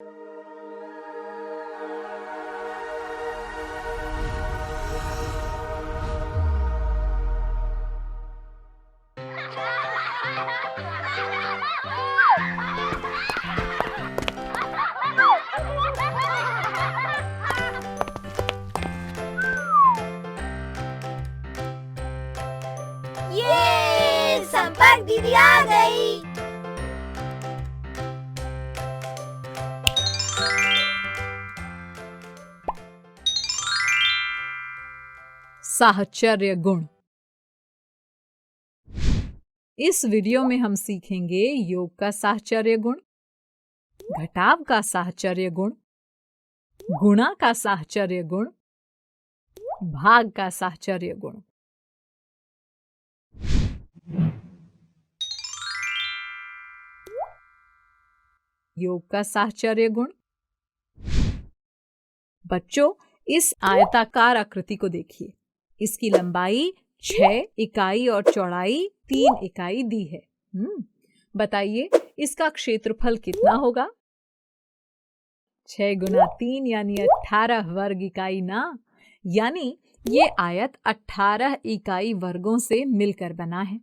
ये संपर्क दीदी आ गई। साहचर्य गुण। इस वीडियो में हम सीखेंगे योग का साहचर्य गुण, घटाव का साहचर्य गुण, गुणा का साहचर्य गुण, भाग का साहचर्य गुण। योग का साहचर्य गुण। बच्चों, इस आयताकार आकृति को देखिए। इसकी लंबाई 6 इकाई और चौड़ाई 3 इकाई दी है। बताइए इसका क्षेत्रफल कितना होगा? 6 गुना 3 यानी 18 वर्ग इकाई ना। यानी ये आयत 18 इकाई वर्गों से मिलकर बना है।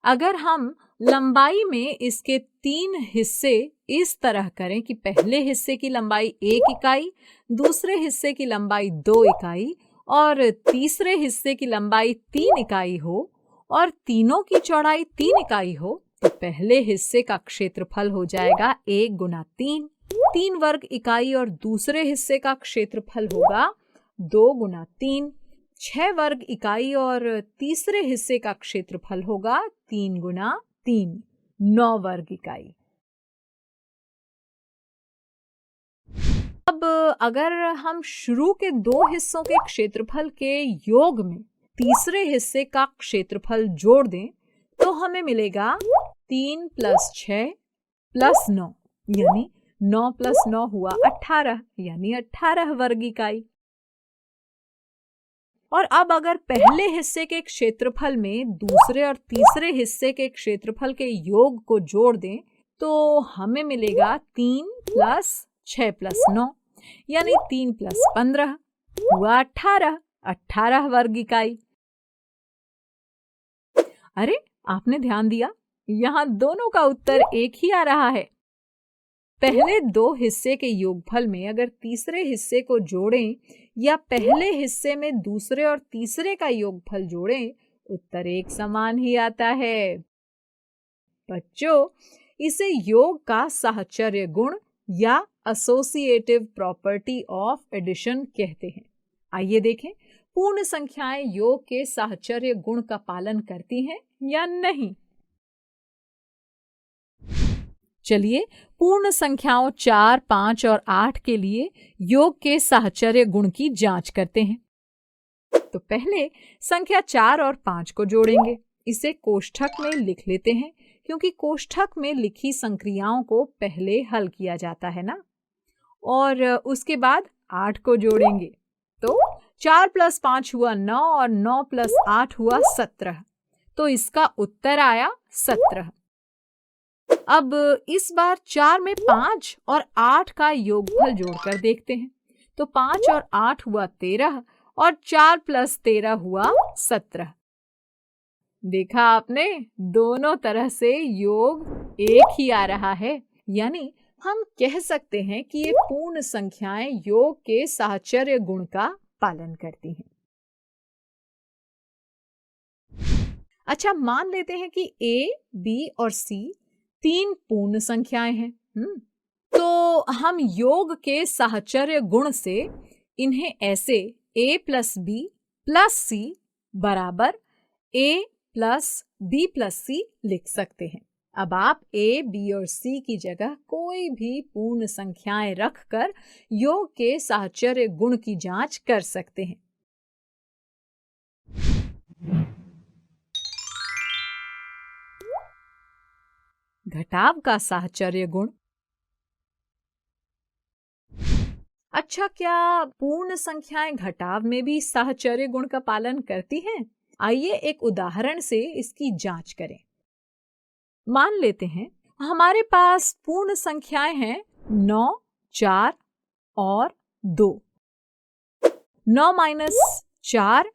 अगर हम लंबाई में इसके 3 हिस्से इस तरह करें कि पहले हिस्से की लंबाई 1 इकाई, दूसरे हिस्से की लंबाई 2 इकाई और तीसरे हिस्से की लंबाई 3 इकाई हो और तीनों की चौड़ाई 3 इकाई हो, तो पहले हिस्से का क्षेत्रफल हो जाएगा 1 गुना 3 वर्ग इकाई और दूसरे हिस्से का क्षेत्रफल होगा 2 गुना 3 6 वर्ग इकाई और तीसरे हिस्से का क्षेत्रफल होगा 3 गुना 3 9 वर्ग इकाई। अब अगर हम शुरू के 2 हिस्सों के क्षेत्रफल के योग में तीसरे हिस्से का क्षेत्रफल जोड़ दें तो हमें मिलेगा 3 + 6 + 9 यानी 9 + 9 हुआ 18 यानी 18 वर्ग इकाई। और अब अगर पहले हिस्से के क्षेत्रफल में दूसरे और तीसरे हिस्से के क्षेत्रफल के योग को जोड़ दें तो हमें मिलेगा 3 + 6 + 9 यानी 3 + 15 हुआ 18 वर्ग इकाई। अरे, आपने ध्यान दिया, यहाँ दोनों का उत्तर एक ही आ रहा है। पहले 2 हिस्से के योगफल में अगर तीसरे हिस्से को जोड़ें या पहले हिस्से में दूसरे और तीसरे का योगफल जोड़ें, उत्तर एक समान ही आता है। बच्चों, इसे योग का साहचर्य गुण या एसोसिएटिव प्रॉपर्टी ऑफ एडिशन कहते हैं। आइए देखें, पूर्ण संख्याएं योग के साहचर्य गुण का पालन करती हैं या नहीं। चलिए पूर्ण संख्याओं 4, 5 और 8 के लिए योग के साहचर्य गुण की जांच करते हैं। तो पहले संख्या 4 और 5 को जोड़ेंगे। इसे कोष्ठक में लिख लेते हैं क्योंकि कोष्ठक में लिखी संक्रियाओं को पहले हल किया जाता है ना। और उसके बाद 8 को जोड़ेंगे तो 4 + 5 हुआ 9 और 9 + 8 हुआ 17। तो इसका उत्तर आया 17। अब इस बार 4 में 5 और 8 का योगफल जोड़कर देखते हैं। तो 5 और 8 हुआ 13 और 4 + 13 हुआ 17। देखा आपने, दोनों तरह से योग एक ही आ रहा है। यानी हम कह सकते हैं कि ये पूर्ण संख्याएं योग के साहचर्य गुण का पालन करती हैं। अच्छा, मान लेते हैं कि A, B और C 3 पूर्ण संख्याएं हैं। तो हम योग के साहचर्य गुण से इन्हें ऐसे A + B + C बराबर A + B + C लिख सकते हैं। अब आप A, B और C की जगह कोई भी पूर्ण संख्याएं रखकर योग के साहचर्य गुण की जांच कर सकते हैं। घटाव का साहचर्य गुण। अच्छा, क्या पूर्ण संख्याएं घटाव में भी साहचर्य गुण का पालन करती हैं? आइए एक उदाहरण से इसकी जांच करें। मान लेते हैं हमारे पास पूर्ण संख्याएं हैं 9, 4 और 2। 9 माइनस 4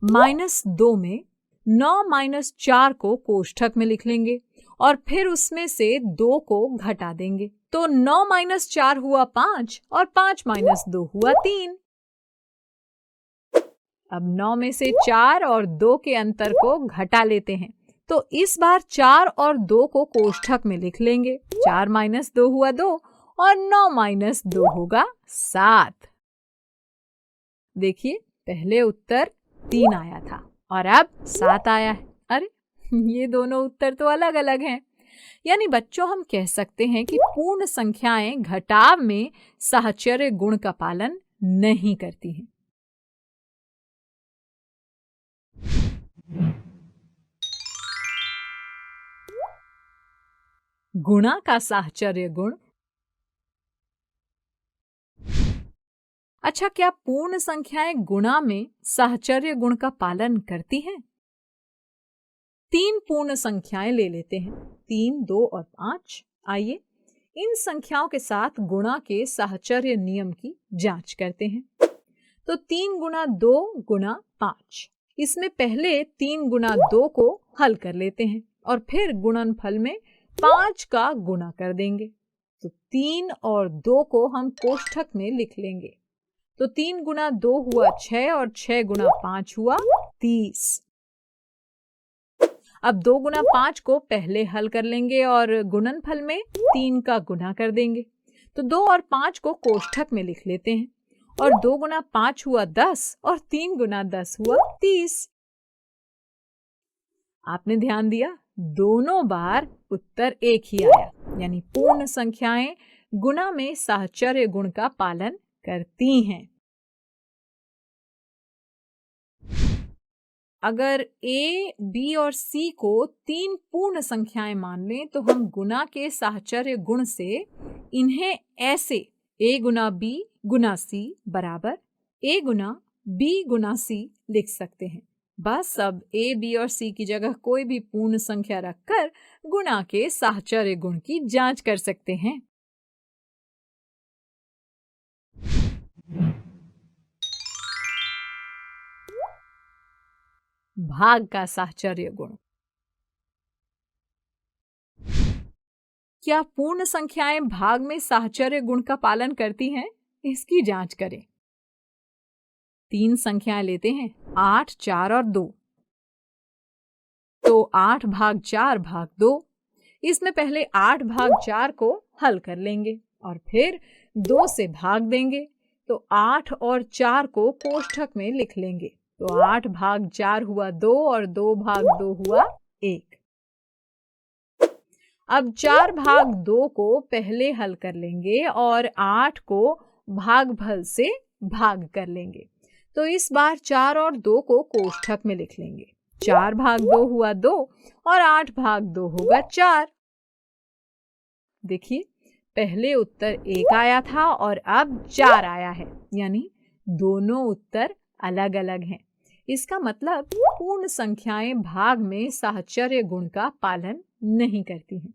माइनस 2 में 9 माइनस 4 को कोष्ठक में लिख लेंगे और फिर उसमें से 2 को घटा देंगे। तो 9 माइनस 4 हुआ 5 और 5 माइनस 2 हुआ 3। अब 9 में से 4 और 2 के अंतर को घटा लेते हैं। तो इस बार 4 और 2 को कोष्ठक में लिख लेंगे। 4 माइनस 2 हुआ 2 और 9 माइनस 2 होगा 7। देखिए, पहले उत्तर 3 आया था और अब 7 आया है। अरे ये दोनों उत्तर तो अलग अलग हैं। यानी बच्चों, हम कह सकते हैं कि पूर्ण संख्याएं घटाव में साहचर्य गुण का पालन नहीं करती हैं। गुणा का साहचर्य गुण। अच्छा, क्या पूर्ण संख्याएं गुणा में साहचर्य गुण का पालन करती हैं? 3 पूर्ण संख्याएं ले लेते हैं, 3, 2 और 5। आइए इन संख्याओं के साथ गुणा के साहचर्य नियम की जांच करते हैं। तो 3 गुणा 2 गुणा 5, इसमें पहले 3 गुणा 2 को हल कर लेते हैं और फिर गुणनफल में 5 का गुणा कर देंगे। तो 3 और 2 को हम कोष्ठक में लिख लेंगे। तो 3 गुणा 2 हुआ 6 और 6 गुणा 5 हुआ 30। अब 2 गुणा 5 को पहले हल कर लेंगे और गुणनफल में 3 का गुणा कर देंगे। तो 2 और 5 को कोष्ठक में लिख लेते हैं और 2 गुणा 5 हुआ 10 और 3 गुणा 10 हुआ 30। आपने ध्यान दिया, दोनों बार उत्तर एक ही आया। यानी पूर्ण संख्याएं गुणा में साहचर्य गुण का पालन करती हैं। अगर A, B और C को 3 पूर्ण संख्याएं मान लें तो हम गुणा के साहचर्य गुण से इन्हें ऐसे A Guna B Guna C बराबर A Guna B Guna C लिख सकते हैं। बस अब A, B और C की जगह कोई भी पूर्ण संख्या रखकर गुणा के साहचर्य गुण की जांच कर सकते हैं। भाग का साहचर्य गुण। क्या पूर्ण संख्याएं भाग में साहचर्य गुण का पालन करती हैं? इसकी जांच करें। 3 संख्याएं लेते हैं, 8, 4 और 2। तो 8 भाग 4 भाग 2। इसमें पहले 8 भाग 4 को हल कर लेंगे और फिर 2 से भाग देंगे। तो 8 और 4 को कोष्ठक में लिख लेंगे। तो 8 भाग 4 हुआ 2 और 2 भाग 2 हुआ 1। अब 4 भाग 2 को पहले हल कर लेंगे और 8 को भागफल से भाग कर लेंगे। तो इस बार 4 और 2 को कोष्ठक में लिख लेंगे। 4 भाग 2 हुआ 2 और 8 भाग 2 होगा 4। देखिए, पहले उत्तर 1 आया था और अब 4 आया है। यानी दोनों उत्तर अलग अलग हैं। इसका मतलब पूर्ण संख्याएं भाग में साहचर्य गुण का पालन नहीं करती हैं।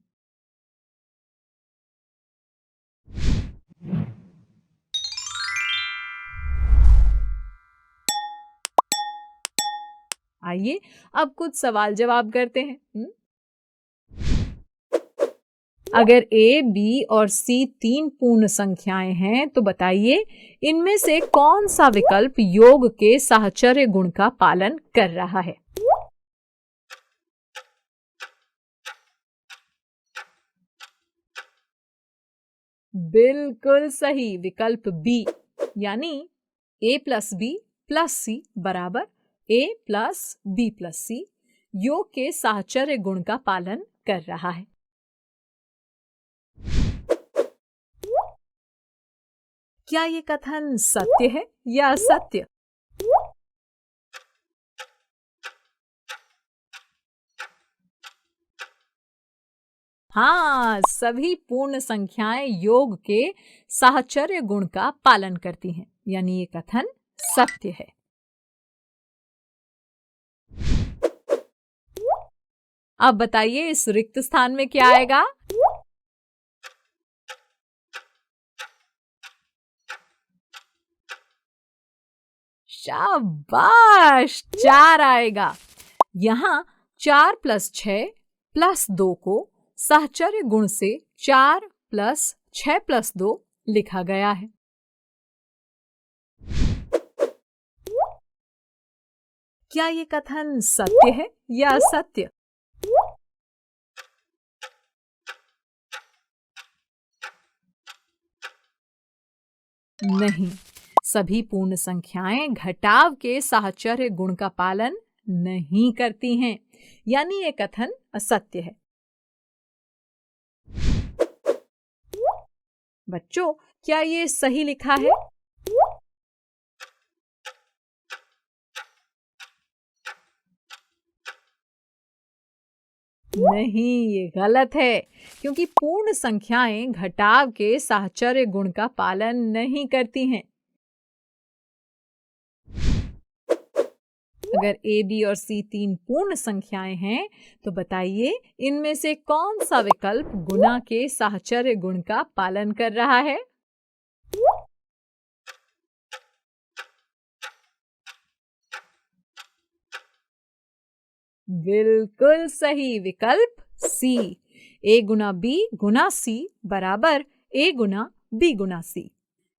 आइए अब कुछ सवाल जवाब करते हैं। अगर A, B और C 3 पूर्ण संख्याएं हैं तो बताइए इनमें से कौन सा विकल्प योग के साहचर्य गुण का पालन कर रहा है? बिल्कुल सही, विकल्प B। यानी A plus B plus C बराबर A plus B plus C योग के साहचर्य गुण का पालन कर रहा है। क्या ये कथन सत्य है या असत्य? हाँ, सभी पूर्ण संख्याएं योग के साहचर्य गुण का पालन करती हैं। यानी ये कथन सत्य है। अब बताइए इस रिक्त स्थान में क्या आएगा? शाबाश, 4 आएगा। यहाँ 4 + 6 + 2 को साहचर्य गुण से 4 + 6 + 2 लिखा गया है। क्या ये कथन सत्य है या असत्य? नहीं, सभी पूर्ण संख्याएं घटाव के साहचर्य गुण का पालन नहीं करती हैं, यानी ये कथन असत्य है। बच्चों, क्या ये सही लिखा है? नहीं, ये गलत है, क्योंकि पूर्ण संख्याएं घटाव के साहचर्य गुण का पालन नहीं करती हैं। अगर A, B और C 3 पूर्ण संख्याएं हैं, तो बताइए इनमें से कौन सा विकल्प गुणा के साहचर्य गुण का पालन कर रहा है? बिल्कुल सही, विकल्प C। A Guna B Guna C बराबर A Guna B Guna C,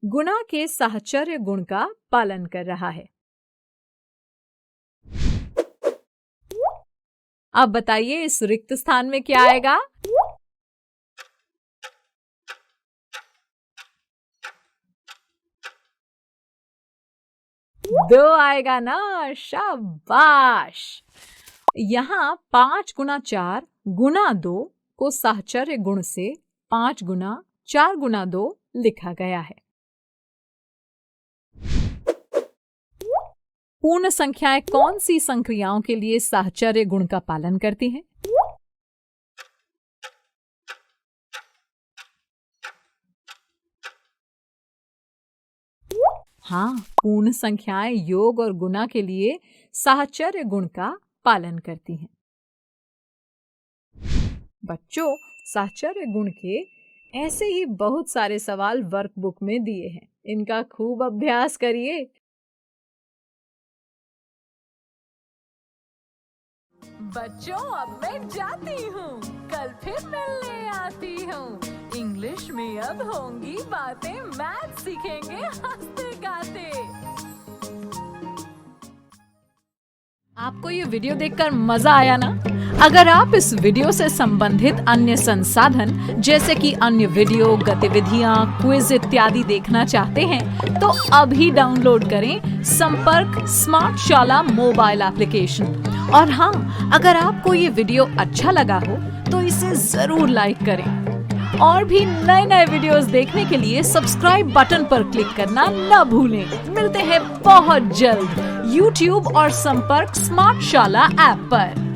गुणा के साहचर्य गुण का पालन कर रहा है। अब बताइए इस रिक्त स्थान में क्या आएगा? दो आएगा ना, शाबाश। यहाँ 5 गुना 4 गुना 2 को साहचर्य गुण से 5 गुना 4 गुना 2 लिखा गया है। पूर्ण संख्याएं कौन सी संक्रियाओं के लिए साहचर्य गुण का पालन करती हैं? हाँ, पूर्ण संख्याएं योग और गुणा के लिए साहचर्य गुण का पालन करती हैं। बच्चों, साहचर्य गुण के ऐसे ही बहुत सारे सवाल वर्कबुक में दिए हैं, इनका खूब अभ्यास करिए। बच्चों, अब मैं जाती हूँ, कल फिर मिलने आती हूँ। इंग्लिश में अब होंगी बातें, मैथ सीखेंगे हंसते गाते। आपको ये वीडियो देखकर मजा आया ना? अगर आप इस वीडियो से संबंधित अन्य संसाधन जैसे कि अन्य वीडियो, गतिविधियां, क्विज इत्यादि देखना चाहते हैं, तो अभी डाउनलोड करें संपर्क स्मार्ट शाला मोबाइल एप्लीकेशन। और हाँ, अगर आपको ये वीडियो अच्छा लगा हो तो इसे जरूर लाइक करें। और भी नए नए वीडियोस देखने के लिए सब्सक्राइब बटन पर क्लिक करना न भूलें। मिलते हैं बहुत जल्द YouTube और संपर्क स्मार्ट शाला ऐप पर।